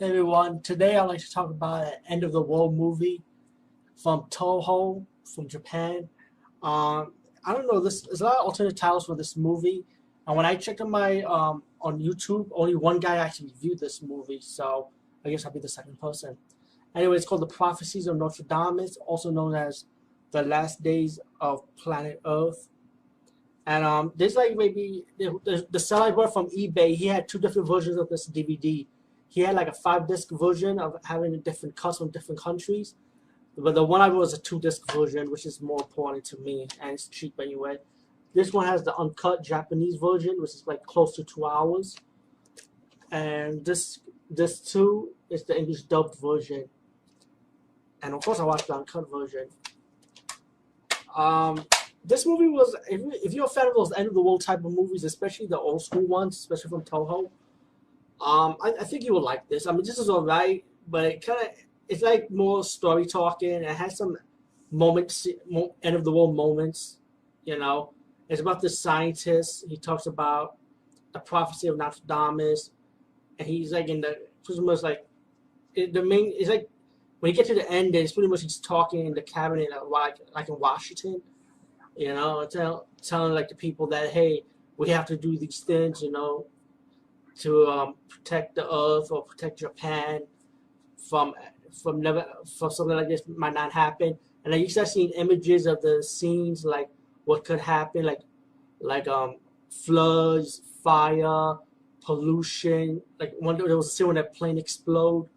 Hey everyone, today I'd like to talk about an end of the world movie from Toho from Japan. I don't know, there's a lot of alternate titles for this movie, and when I checked on YouTube, only one guy actually reviewed this movie, so I guess I'll be the second person. Anyway, it's called The Prophecies of Nostradamus, also known as The Last Days of Planet Earth. And there's like maybe the seller I bought from eBay. He had two different versions of this DVD. He had like a 5 disc version of having different cuts from different countries, but the one I bought was a 2 disc version, which is more important to me and it's cheap anyway. This one has the uncut Japanese version, which is like close to 2 hours, and this too is the English dubbed version. And of course, I watched the uncut version. Um, this movie was, if you're a fan of those end of the world type of movies, especially the old school ones, especially from Toho, I think you would like this. I mean, this is alright, but it's like more story talking. It has some moments, end of the world moments. You know, it's about the scientist. He talks about the prophecy of Nostradamus, and he's like in the pretty much like the main. It's like when you get to the end, it's pretty much he's talking in the cabinet like in Washington. You know, telling like the people that hey, we have to do these things. You know, to protect the earth or protect Japan from never from something like this might not happen. And then you start seeing images of the scenes like what could happen, like floods, fire, pollution. Like there was a scene when that plane explode.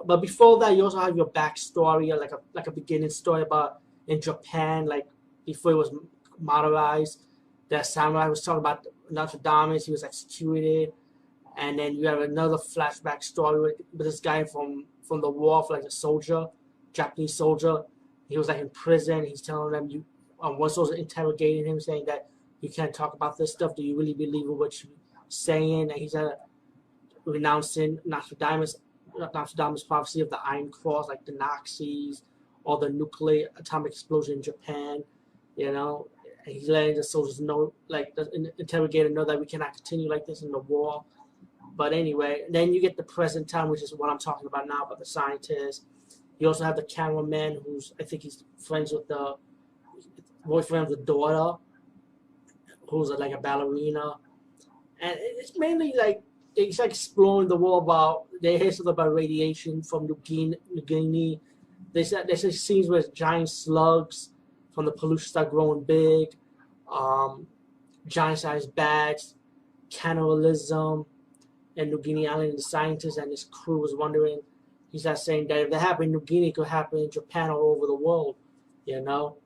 But before that, you also have your backstory, or like a beginning story about in Japan, like before it was modernized. That samurai was talking about Nostradamus. He was executed, and then you have another flashback story with this guy from the war, like a soldier, Japanese soldier. He was like in prison. He's telling them you, one soldier interrogating him, saying that you can't talk about this stuff. Do you really believe in what you're saying? And he's renouncing Nostradamus' prophecy of the Iron Cross, like the Nazis or the nuclear atomic explosion in Japan. You know, and he's letting the soldiers know, like the interrogator know that we cannot continue like this in the war. But anyway, then you get the present time, which is what I'm talking about now, about the scientist. You also have the cameraman, who's I think he's friends with the boyfriend of the daughter, who's like a ballerina, and it's mainly like it's like exploring the world about they hear something about radiation from New Guinea. There's scenes where giant slugs from the pollution start growing big, um, giant sized bats, cannibalism, and New Guinea Island. The scientist and his crew was wondering. He's not saying that if that happened in New Guinea, it could happen in Japan all over the world. You know.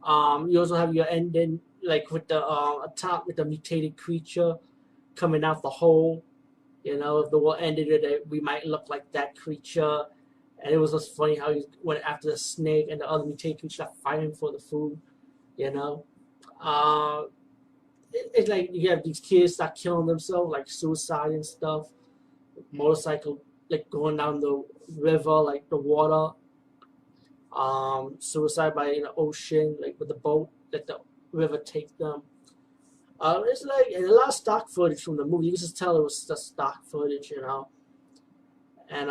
You also have your ending like with the top with the mutated creature coming out the hole. You know, if the world ended it, we might look like that creature. And it was just funny how he went after the snake and the other mutated creature fighting for the food. You know, uh, it's like you have these kids start killing themselves, like suicide and stuff. Motorcycle like going down the river, like the water. Suicide by the ocean, like with the boat, let the river take them. It's like and a lot of stock footage from the movie. You can just tell it was just stock footage, you know. And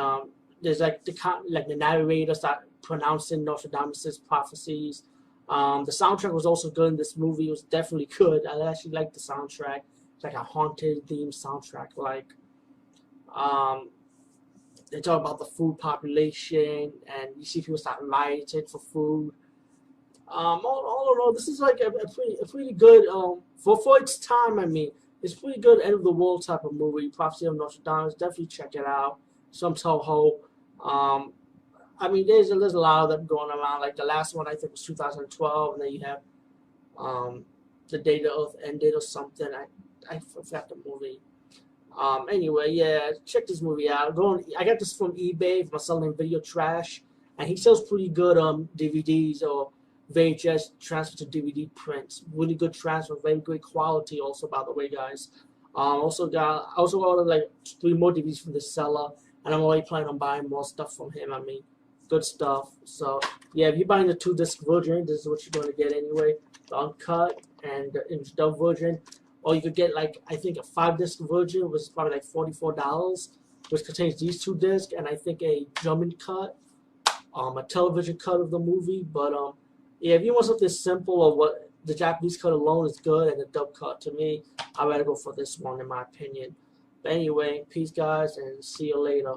there's like the narrator start pronouncing Nostradamus' prophecies. The soundtrack was also good in this movie. It was definitely good. I actually liked the soundtrack. It's like a haunted theme soundtrack. Like um, they talk about the food population, and you see people start rioting for food. All in all, this is like a pretty good for its time. I mean, it's pretty good end of the world type of movie. Prophecy of Nostradamus. Definitely check it out. Some Toho. Um, I mean, there's a lot of them going around. Like the last one I think was 2012, and then you have um, the day the Earth ended or something. I forgot the movie. Anyway, yeah, check this movie out. I got this from eBay from selling Video Trash, and he sells pretty good DVDs or VHS transfer to DVD prints. Really good transfer, very great quality. Also, by the way, guys. I also ordered like 3 more DVDs from this seller, and I'm already planning on buying more stuff from him. I mean, good stuff. So yeah, if you're buying the 2 disc version, this is what you're going to get anyway. The uncut and the dub version. Or you could get like I think a 5 disc version was probably like $44. which contains these 2 discs, and I think a German cut, a television cut of the movie. But yeah, if you want something simple, or what the Japanese cut alone is good, and the dub cut, to me, I'd rather go for this one in my opinion. But anyway, peace guys, and see you later.